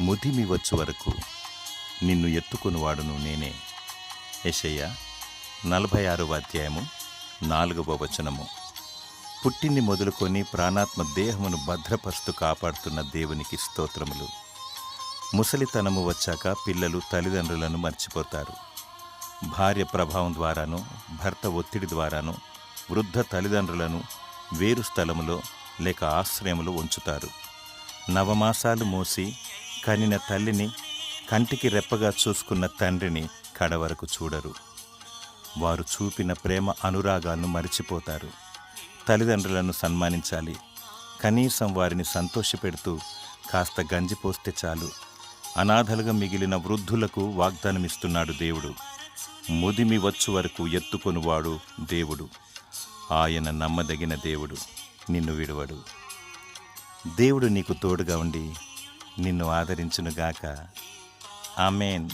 ముదిమి వచ్చు వరకు నిన్ను ఎత్తుకొనువాడును నేనే. యెషయా 46వ అధ్యాయము 4వ వచనము. పుట్టింది మొదలుకొని ప్రాణాత్మ దేహమును భద్రపరుస్తూ కాపాడుతున్న దేవునికి స్తోత్రములు. ముసలితనము వచ్చాక పిల్లలు తల్లిదండ్రులను మర్చిపోతారు. భార్య ప్రభావం ద్వారాను, భర్త ఒత్తిడి ద్వారాను వృద్ధ తల్లిదండ్రులను వేరు స్థలములో లేక ఆశ్రయములో ఉంచుతారు. నవమాసాలు మోసి కనిన తల్లిని, కంటికి రెప్పగా చూసుకున్న తండ్రిని కడవరకు చూడరు. వారు చూపిన ప్రేమ అనురాగాలను మరిచిపోతారు. తల్లిదండ్రులను సన్మానించాలి. కనీసం వారిని సంతోషపెడుతూ కాస్త గంజి పోస్తే చాలు. అనాథలుగా మిగిలిన వృద్ధులకు వాగ్దానమిస్తున్నాడు దేవుడు. ముదిమి వచ్చు వరకు ఎత్తుకొనువాడు దేవుడు. ఆయన నమ్మదగిన దేవుడు, నిన్ను విడువడు. దేవుడు నీకు తోడుగా ఉండి నిన్ను ఆదరించునుగాక. ఆమేన్.